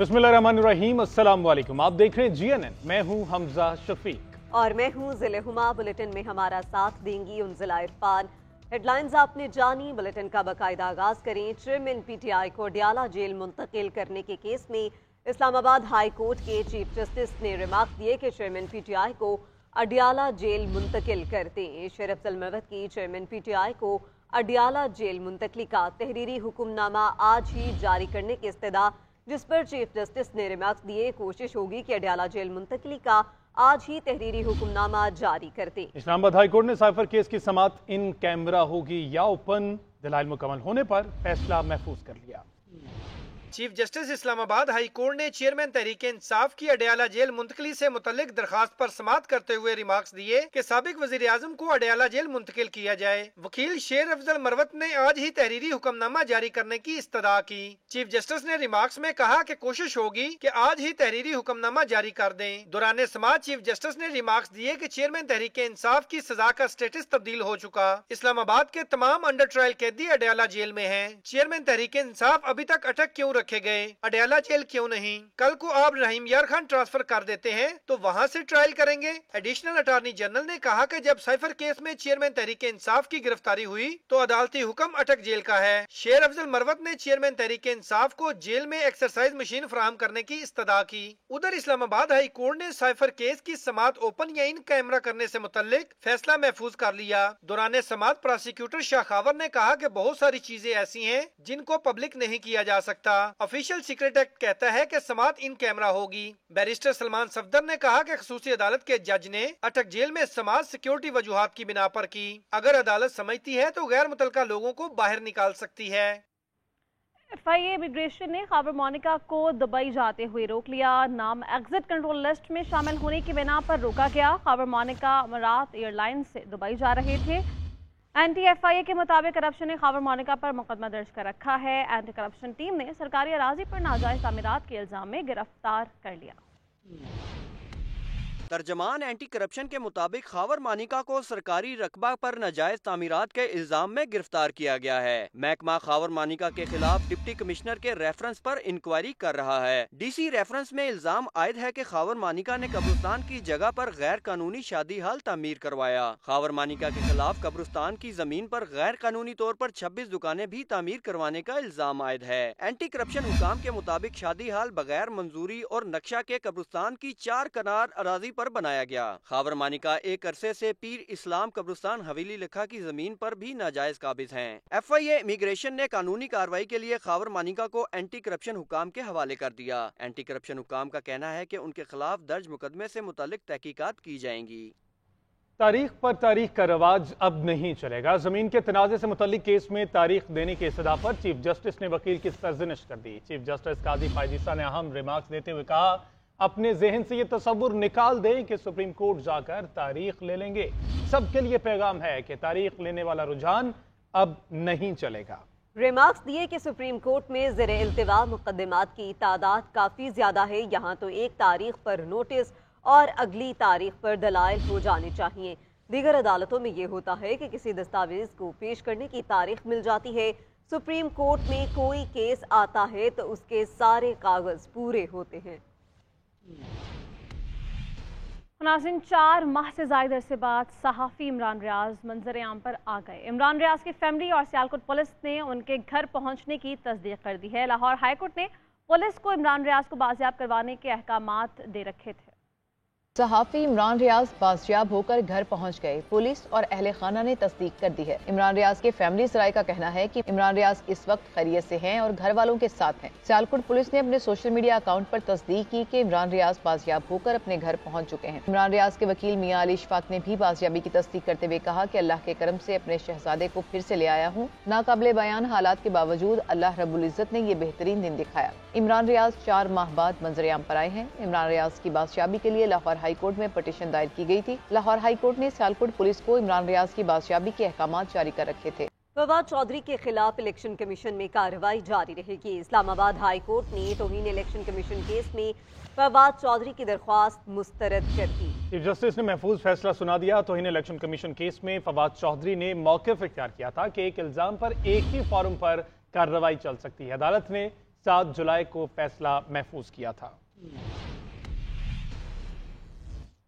बिस्मिल्लाहिर्रहमानिर्रहीम, अस्सलाम वालेकुम। आप देख रहे हैं GNN। मैं हूं हमजा शफीक और मैं हूं ज़िले हुमा। बुलेटिन में हमारा साथ देंगी उनजिला इरफान। हेडलाइंस आपने जानी, बुलेटिन का बाकायदा आगाज करें। चेयरमैन PTI को अडयाला जेल मुंतकिल करने के केस में इस्लामाबाद हाई कोर्ट के चीफ जस्टिस ने रिमार्क दिए कि चेयरमैन PTI को अडयाला जेल मुंतकिल कर दें। शेर अफजल मरवत की चेयरमैन PTI को अडयाला जेल मुंतकली का तहरीरी हुक्मनामा आज ही जारी करने की इस्तदा, जिस पर चीफ जस्टिस ने रिमार्क्स दिए। कोशिश होगी कि अडयाला जेल मुंतकली का आज ही तहरीरी हुक्मनामा जारी कर दे। इस्लामाबाद हाई कोर्ट ने साइफर केस की समाअत इन कैमरा होगी या ओपन, दलाइल मुकम्मल होने पर फैसला महफूज कर लिया। Chief justice Islamabad high court ने चेयरमैन तहरीक इंसाफ की अडयाला जेल मुंतकली से मुतल्लिक दरखास्त पर समाअत करते हुए रिमार्क्स दिए कि साबिक वजीर आजम को अडयाला जेल मुंतकिल किया जाए। वकील शेर अफजल मरवत ने आज ही तहरीरी हुक्मनामा जारी करने की इस्तदा की। चीफ जस्टिस ने रिमार्क्स में कहा कि कोशिश होगी कि आज ही तहरीरी हुक्मनामा जारी कर दें। दौरान समाअत चीफ जस्टिस ने रिमार्क्स दिए कि चेयरमैन तहरीक इंसाफ की सजा का स्टेटस तब्दील हो चुका। इस्लामाबाद के तमाम अंडर ट्रायल कैदी अडयाला जेल में हैं। चेयरमैन तहरीक इंसाफ अभी तक अटक क्यों रखे गए, अडयाला जेल क्यों नहीं? कल को आप रहीम यार खान ट्रांसफर कर देते हैं तो वहां से ट्रायल करेंगे। एडिशनल अटॉर्नी जनरल ने कहा कि जब साइफर केस में चेयरमैन तहरीक इंसाफ की गिरफ्तारी हुई तो अदालती हुक्म अटक जेल का है। शेर अफजल मरवत ने चेयरमैन तहरीक इंसाफ को जेल में एक्सरसाइज मशीन फराहम करने की इस्तदा की। उधर इस्लामाबाद हाई कोर्ट ने साइफर केस की समाअत ओपन या इन कैमरा करने से मुतल्लिक फैसला महफूज कर लिया। दौरान समाअत प्रोसिक्यूटर शाह खावर ने कहा कि बहुत सारी चीजें ऐसी हैं जिनको पब्लिक नहीं किया जा सकता। ऑफिशियल सीक्रेट एक्ट कहता है कि समाअत इन कैमरा होगी। बैरिस्टर सलमान सफदर ने कहा कि खसूसी अदालत के जज ने अटक जेल में समाअत सिक्योरिटी वजूहात की बिना पर की। अगर अदालत समझती है तो गैर मुतल्लका लोगों को बाहर निकाल सकती है। FIA इमिग्रेशन ने खैबर मोनिका को दुबई जाते हुए रोक लिया। नाम एग्जिट कंट्रोल लिस्ट में शामिल होने की बिना पर रोका गया। खैबर मोनिका अमारात एयरलाइन से दुबई जा रहे थे। एंटी FIA के मुताबिक करप्शन ने खैबर मोनिका पर मुकदमा दर्ज कर रखा है। एंटी करप्शन टीम ने सरकारी अराजी पर नाजायज तामीरात के इल्जाम में गिरफ्तार कर लिया। तर्जमान एंटी करप्शन के मुताबिक खैबर मोनिका को सरकारी रकबा पर नाजायज तामीरात के इल्जाम में गिरफ्तार किया गया है। महकमा खैबर मोनिका के खिलाफ डिप्टी कमिश्नर के रेफरेंस पर इंक्वायरी कर रहा है। DC रेफरेंस में इल्जाम आयद है कि खैबर मोनिका ने कब्रिस्तान की जगह पर गैर कानूनी शादी हाल तामीर करवाया। खैबर मोनिका के खिलाफ कब्रिस्तान की जमीन पर गैर कानूनी तौर पर 26 दुकानें भी तामीर करवाने का इल्जाम आयद है। एंटी करप्शन हुकाम के मुताबिक शादी हाल बगैर मंजूरी और नक्शा के कब्रिस्तान की 4 कनार अराजी पर बनाया गया। खैबर मोनिका एक अरसे से पीर इस्लाम कब्रिस्तान हवेली लिखा की जमीन पर भी नाजायज काबिज हैं। FIA इमिग्रेशन ने कानूनी कार्रवाई के लिए खैबर मोनिका को एंटी करप्शन हुकाम के हवाले कर दिया। एंटी करप्शन हुकाम का कहना है कि उनके खिलाफ दर्ज मुकदमे से मुतालिक तहकीकात की जाएंगी। तारीख पर तारीख का रवाज अब नहीं चलेगा। जमीन के तनाजे से मुतल्लिक केस में तारीख देने के इस्तदा पर चीफ जस्टिस ने वकील की सरजनिश कर दी। चीफ जस्टिस कादी फायजीसा ने अहम रिमार्क्स देते हुए कहा, अपने जहन से ये तसव्वुर निकाल दें कि सुप्रीम कोर्ट जाकर तारीख ले लेंगे। सबके लिए पैगाम है कि तारीख लेने वाला रुझान अब नहीं चलेगा। रिमार्क्स दिए कि सुप्रीम कोर्ट में ज़ेर इल्तिवा मुकदमात की तादाद काफ़ी ज़्यादा है। यहाँ तो एक तारीख पर नोटिस और अगली तारीख पर दलाइल हो जाने चाहिए। दीगर अदालतों में ये होता है कि किसी दस्तावेज को पेश करने की तारीख मिल जाती है। सुप्रीम कोर्ट में कोई केस आता है तो उसके सारे कागज पूरे होते हैं। नाज़रीन, 4 माह से ज़ायद अरसे बाद सहाफ़ी इमरान रियाज मंजर आम पर आ गए। इमरान रियाज की फैमिली और सियालकोट पुलिस ने उनके घर पहुंचने की तस्दीक कर दी है। लाहौर हाई कोर्ट ने पुलिस को इमरान रियाज को बाजियाब करवाने के अहकामात दे रखे थे। सहाफ़ी इमरान रियाज बाजियाब होकर घर पहुंच गए। पुलिस और अहले खाना ने तस्दीक कर दी है। इमरान रियाज के फैमिली सराय का कहना है कि इमरान रियाज इस वक्त खैरियत से हैं और घर वालों के साथ हैं। सियालकोट पुलिस ने अपने सोशल मीडिया अकाउंट पर तस्दीक की कि इमरान रियाज बाजियाब होकर अपने घर पहुंच चुके हैं। इमरान रियाज के वकील मियां अली इशफाक ने भी बाजियाबी की तस्दीक करते हुए कहा कि अल्लाह के करम से अपने शहजादे को फिर से ले आया हूँ। नाकाबिले बयान हालात के बावजूद अल्लाह रब्बुल इज्जत ने ये बेहतरीन दिन दिखाया। इमरान रियाज 4 माह बाद मंजर-ए-आम पर आए हैं। इमरान रियाज की बाजियाबी के लिए लाहौर हाई कोर्ट में पटिशन दायर की गई थी। लाहौर हाई कोर्ट ने सियालकोट पुलिस को इमरान रियाज की बाजियाबी के अहकामात जारी कर रखे थे। फवाद चौधरी के खिलाफ इलेक्शन कमीशन में कार्रवाई जारी रहेगी। इस्लामाबाद हाई कोर्ट ने तौहीन इलेक्शन कमीशन केस में फवाद चौधरी की दरख्वास्त मुस्तरद कर दी। चीफ जस्टिस ने महफूज फैसला सुना दिया। तौहीन इलेक्शन कमीशन केस में फवाद चौधरी ने मौक़िफ़ इख्तियार किया था कि एक इल्जाम पर एक ही फॉर्म पर कार्रवाई चल सकती है। अदालत ने 7 जुलाई को फैसला महफूज किया था।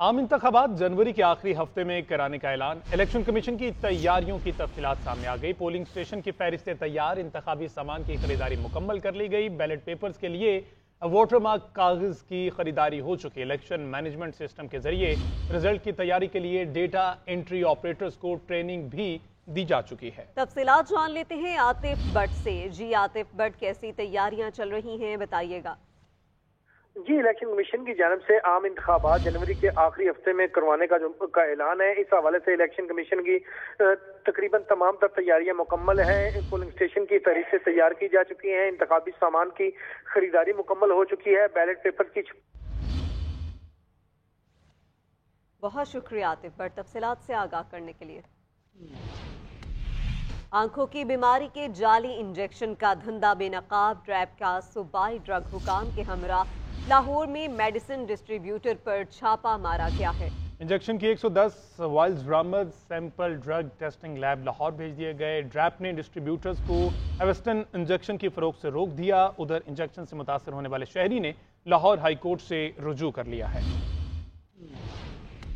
आम इंतखाबात जनवरी के आखिरी हफ्ते में कराने का ऐलान। इलेक्शन कमीशन की तैयारियों की तफसीलात सामने आ गई। पोलिंग स्टेशन की फहरिस्तें तैयार, इंतखाबी सामान की खरीदारी मुकम्मल कर ली गई। बैलेट पेपर्स के लिए वोटर मार्क कागज की खरीदारी हो चुकी। इलेक्शन मैनेजमेंट सिस्टम के जरिए रिजल्ट की तैयारी के लिए डेटा एंट्री ऑपरेटर्स को ट्रेनिंग भी दी जा चुकी है। तफसीलात जान लेते हैं आतिफ भट्ट से। जी आतिफ भट्ट, कैसी तैयारियां चल रही हैं, बताइएगा। जी, इलेक्शन कमीशन की जानिब से आम इंतखाबात जनवरी के आखिरी हफ्ते में करवाने का ऐलान है। इस हवाले से इलेक्शन कमीशन की तकरीबन तमाम तर तैयारियां मुकम्मल हैं। पोलिंग स्टेशन की फहरिस्तें तैयार की जा चुकी हैं, इंतखाबी सामान की खरीदारी मुकम्मल हो चुकी है, बैलेट पेपर की। बहुत शुक्रिया आतिफ भट्ट तफसीलात से आगाह करने के लिए। आंखों की बीमारी के जाली इंजेक्शन का धंधा बेनकाब। ट्रैप का सूबाई ड्रग हुकाम के हमरा लाहौर में मेडिसिन डिस्ट्रीब्यूटर पर छापा मारा गया है। इंजेक्शन की 110 वाइल्स बरामद। Sample drug testing lab Lahore भेज दिए गए। ड्रैप ने डिस्ट्रीब्यूटर्स को एवेस्टन इंजेक्शन की फरोख्त से रोक दिया। उधर इंजेक्शन से मुतासर होने वाले शहरी ने लाहौर हाई कोर्ट से रुजू कर लिया है।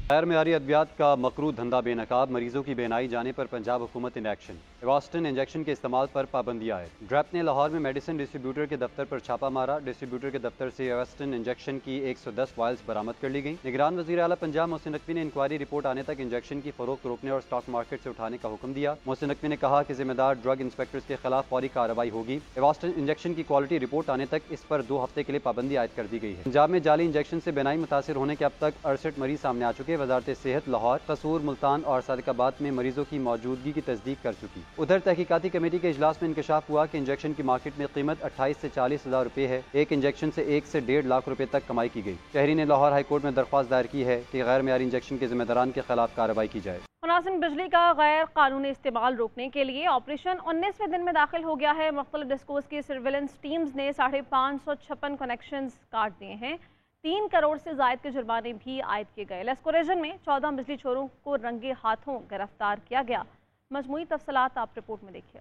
गैर मेयारी अद्वियात का मकरू धंधा बेनकाब। मरीजों की बेनाई जाने पर पंजाब हुकूमत इन एक्शन। एवास्टन इंजेक्शन के इस्तेमाल पर पाबंदी आए। ड्रैप ने लाहौर में मेडिसिन डिस्ट्रीब्यूटर के दफ्तर पर छापा मारा। डिस्ट्रीब्यूटर के दफ्तर से एवास्टन इंजेक्शन की 110 वाइल्स बरामद कर ली गई। निगरान वज़ीर आला पंजाब मोहसिन नकवी ने इंक्वायरी रिपोर्ट आने तक इंजेक्शन की फरोख्त रोकने और स्टॉक मार्केट से उठाने का हुक्म दिया। मोहसिन नकवी ने कहा कि जिम्मेदार ड्रग इंस्पेक्टर्स के खिलाफ फौरी कार्रवाई होगी। एवास्टन इंजेक्शन की क्वालिटी रिपोर्ट आने तक इस पर 2 हफ्ते के लिए पाबंदी आयद कर दी गई है। पंजाब में जाली इंजेक्शन से बेनाई मुतासिर होने के अब तक 68 मरीज सामने आ चुके। वजारत सेहत लाहौर, कसूर, मुल्तान और सादिकाबाद में मरीजों की मौजूदगी की तस्दीक कर चुकी। उधर तहकीकाती कमेटी के इजलास में इंकशाफ हुआ कि इंजेक्शन की मार्केट में कीमत 28 से 40 हज़ार रुपये है। एक इंजेक्शन से 1 से 1.5 लाख रुपए तक कमाई की गई। शहरी ने लाहौर हाई कोर्ट में दरख्वास्त दायर की है कि गैर मेयारी इंजेक्शन के जिम्मेदारान के खिलाफ कार्रवाई की जाए। मुनासिब बिजली का गैर कानूनी इस्तेमाल रोकने के लिए ऑपरेशन 19वें दिन में दाखिल हो गया है। मुख्तलिफ डिस्कोस की सर्विलेंस टीम्स ने 556 कनेक्शन काट दिए हैं। 3 करोड़ से जायद के जुर्माने भी आयद किए गए। लेस्को रीजन में 14 बिजली चोरों को रंगे हाथों गिरफ्तार किया गया। मजमूई तफसीलात आप रिपोर्ट में देखिए।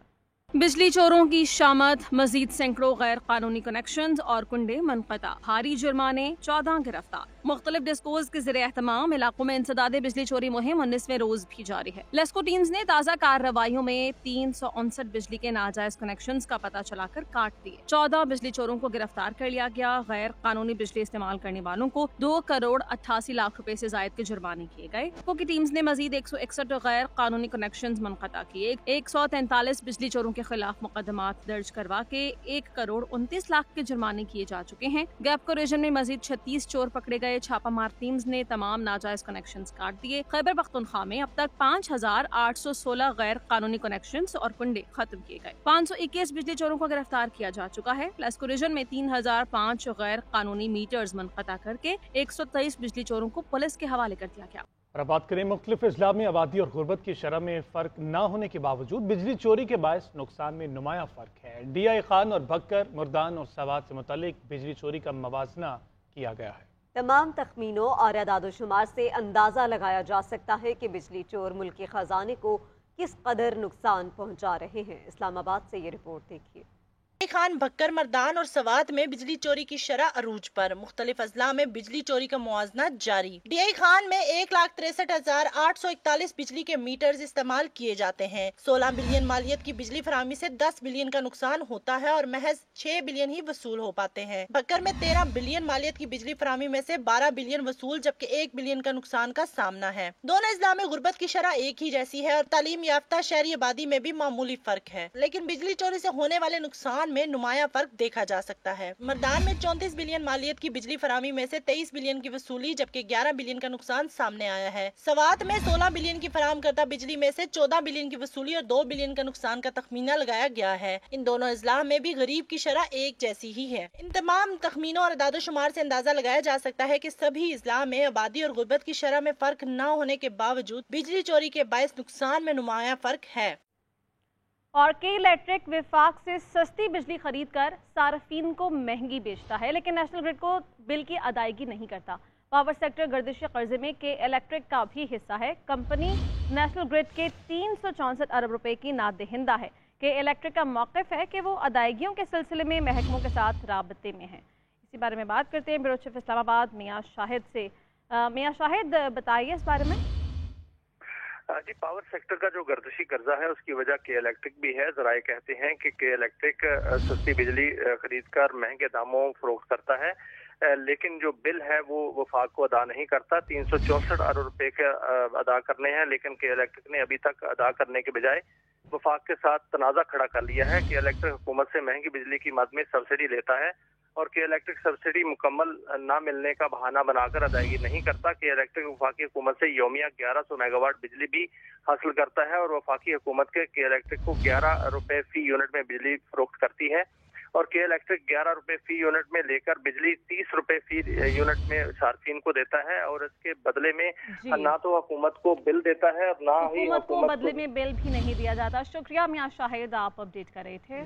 बिजली चोरों की शामद, मजीद सैकड़ों गैर कानूनी कनेक्शन और कुंडे मनक़ता, भारी जुर्माने, 14 गिरफ्तार। मुख्तलिफ डिस्कोज के ज़रिए एहतमाम इलाकों में इंसदादे बिजली चोरी मुहिम 19वें रोज भी जारी है। लेस्को टीम्स ने ताज़ा कार्रवाइयों में 359 बिजली के नाजायज कनेक्शन का पता चलाकर काट दिए। 14 बिजली चोरों को गिरफ्तार कर लिया गया। गैर कानूनी बिजली इस्तेमाल करने वालों को 2 करोड़ 88 लाख रुपए से जायद के जुर्माने किए गए। लेस्को की टीम्स ने मजीद 161 गैर कानूनी कनेक्शन मनक़ता किए। 143 बिजली चोरों के खिलाफ मुकदमात दर्ज करवा के 1 करोड़ 29 लाख के जुर्माने किए जा चुके हैं। गैपको रीजन में मजीद 36 चोर पकड़े गए। छापामार टीम्स ने तमाम नाजायज कनेक्शंस काट दिए। खैबर पख्तूनख्वा में अब तक 5816 गैर कानूनी कनेक्शंस और कुंडे खत्म किए गए। 521 बिजली चोरों को गिरफ्तार किया जा चुका है। लेस्को रीजन में 3005 गैर कानूनी मीटर्स मनक़ता करके 123 बिजली चोरों को पुलिस के हवाले कर दिया गया। और अब बात करें मुख्तलिफ अजला में आबादी और गुर्बत की शरह में फ़र्क न होने के बावजूद बिजली चोरी के बायस नुकसान में नुमाया फ़र्क है। DI खान और भक्कर, मुर्दान और सवात से मुतल्लिक बिजली चोरी का मवाजना किया गया है। तमाम तखमीनों और अदाद-ओ-शुमार से अंदाज़ा लगाया जा सकता है कि बिजली चोर मुल्क के खजाने को किस कदर नुकसान पहुँचा रहे हैं। इस्लामाबाद से ये रिपोर्ट देखिए। खान, भक्कर, मर्दान और सवात में बिजली चोरी की शरह अरूज पर। मुख्तलिफ अजला में बिजली चोरी का मुआवजना जारी। DI खान में 1,63,841 बिजली के मीटर्स इस्तेमाल किए जाते हैं। 16 बिलियन मालियत की बिजली फराहमी से 10 बिलियन का नुकसान होता है और महज 6 बिलियन ही वसूल हो पाते हैं। भक्कर में 13 बिलियन मालियत की बिजली फराहमी में से 12 बिलियन वसूल, जबकि 1 बिलियन का नुकसान का सामना है। दोनों अजला में गुर्बत की शरह एक ही जैसी है और तालीम याफ्ता शहरी आबादी में भी मामूली फर्क है, लेकिन बिजली चोरी से होने वाले नुकसान में नुमाया फर्क देखा जा सकता है। मर्दान में 34 बिलियन मालियत की बिजली फराहमी में से 23 बिलियन की वसूली, जबकि 11 बिलियन का नुकसान सामने आया है। सवात में 16 बिलियन की फराहम करता बिजली में से 14 बिलियन की वसूली और 2 बिलियन का नुकसान का तखमीना लगाया गया है। इन दोनों अजला में भी गरीब की शरह एक जैसी ही है। इन तमाम तखमीनों और अदाद-ओ-शुमार से अंदाजा लगाया जा सकता है कि सभी अजला में आबादी और गुर्बत की शरह में फर्क न होने के बावजूद बिजली चोरी के बायस नुकसान में नुमाया फर्क है। और के इलेक्ट्रिक विफाक से सस्ती बिजली खरीद कर सार्फिन को महंगी बेचता है, लेकिन नेशनल ग्रिड को बिल की अदायगी नहीं करता। पावर सेक्टर गर्दिश कर्जे में के इलेक्ट्रिक का भी हिस्सा है। कंपनी नेशनल ग्रिड के 364 अरब रुपए की नादहिंदा है। कि इलेक्ट्रिक का मौक़िफ़ है कि वो अदायगियों के सिलसिले में महकमों के साथ राबते में है। इसी बारे में बात करते हैं ब्यूरो चीफ इस्लामाबाद मियां शाहिद से। मियां शाहिद, बताइए इस बारे में। जी, पावर सेक्टर का जो गर्दिशी कर्जा है उसकी वजह के इलेक्ट्रिक भी है। जराए कहते हैं कि इलेक्ट्रिक सस्ती बिजली खरीद कर महंगे दामों फरोख्त करता है, लेकिन जो बिल है वो वफाक को अदा नहीं करता। 364 अरब रुपए के अदा करने हैं, लेकिन के इलेक्ट्रिक ने अभी तक अदा करने के बजाय वफाक के साथ तनाज़ा खड़ा कर लिया है कि इलेक्ट्रिक हुकूमत से महंगी बिजली की मद में सब्सिडी लेता है और कि इलेक्ट्रिक सब्सिडी मुकम्मल ना मिलने का बहाना बनाकर अदायगी नहीं करता। कि इलेक्ट्रिक वफाकी हुकूमत से यौमिया 1100 मेगावाट बिजली भी हासिल करता है और वफाकी हुकूमत के इलेक्ट्रिक को 11 रुपए फी यूनिट में बिजली फरोख्त करती है और के इलेक्ट्रिक 11 रुपए फी यूनिट में लेकर बिजली 30 रुपए फी यूनिट में सार्फिन को देता है और इसके बदले में ना तो हुकूमत को बिल देता है और ना ही हुकूमत को बदले में बिल भी नहीं दिया जाता। शुक्रिया मियां शाहिद, आप अपडेट कर रहे थे।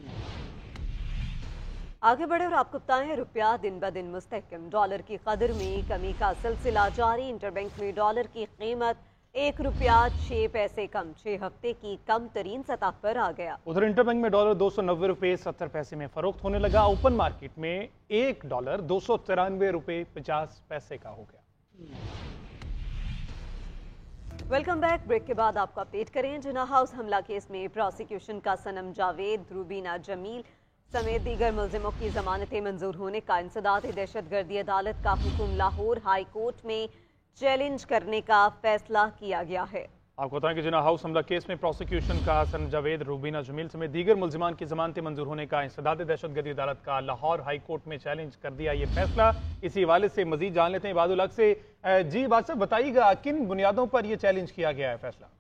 आगे बढ़े और आपको बताएं, रुपया दिन ब दिन मुस्तहकम, डॉलर की कदर में कमी का सिलसिला जारी। इंटरबैंक में डॉलर की कीमत 1 रुपया 6 पैसे कम 6 हफ्ते की कम तरीन सतह पर आ गया। उधर इंटरबैंक में डॉलर 290 रुपए 70 पैसे में फरोख्त होने लगा। ओपन मार्केट में $1 293 रुपए 50 पैसे का हो गया। Welcome back. ब्रेक के बाद आपको अपडेट करें, जिन्ना हाउस हमला केस में प्रोसिक्यूशन का सनम जावेद, रूबीना जमील समेत दीगर मुलजिमों की जमानतें मंजूर होने का इंसदाद दहशतगर्दी अदालत का हुक्म लाहौर हाई कोर्ट में चैलेंज करने का फैसला किया गया है। आपको बताएं कि जिन्ना हाउस हमला केस में प्रोसिक्यूशन का सनम जावेद, रूबीना जमील समेत दीगर मुलजिमान की जमानतें मंजूर होने का इंसदाद दहशतगर्दी अदालत का लाहौर हाई कोर्ट में चैलेंज कर दिया ये फैसला। इसी हवाले से मजीद जान लेते हैं इबादुल हक से। जी बादशाह, बताइएगा किन बुनियादों पर यह चैलेंज किया गया है फैसला?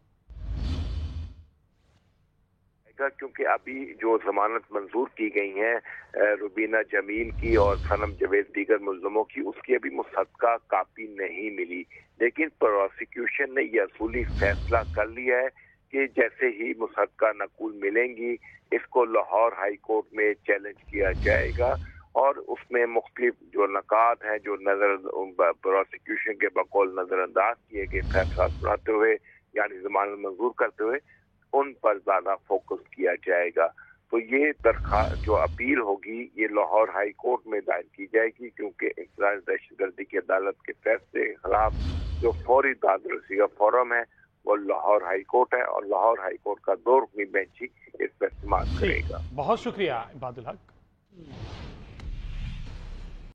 क्योंकि अभी जो जमानत मंजूर की गई हैं रुबीना जमील की और सनम जावेद दीगर मुल्ज़िमों की, उसकी अभी मुसद्दका कापी नहीं मिली, लेकिन प्रोसिक्यूशन ने यह असूली फैसला कर लिया है कि जैसे ही मुसद्दका नकूल मिलेंगी इसको लाहौर हाई कोर्ट में चैलेंज किया जाएगा और उसमें मुख्तलिफ जो नकात हैं जो प्रोसिक्यूशन के बकौल नजरअंदाज किए गए फैसला सुनाते हुए यानी जमानत मंजूर करते हुए उन पर ज्यादा फोकस किया जाएगा। तो ये दरखास्त जो अपील होगी ये लाहौर हाई कोर्ट में दायर की जाएगी, क्योंकि इंसदाद दहशतगर्दी की अदालत के फैसले के खिलाफ जो फौरी दाद-रसी का फोरम है वो लाहौर हाई कोर्ट है और लाहौर हाई कोर्ट का 2 रुकनी बेंच ही इस पर समाअत करेगा। बहुत शुक्रिया इबादुल हक।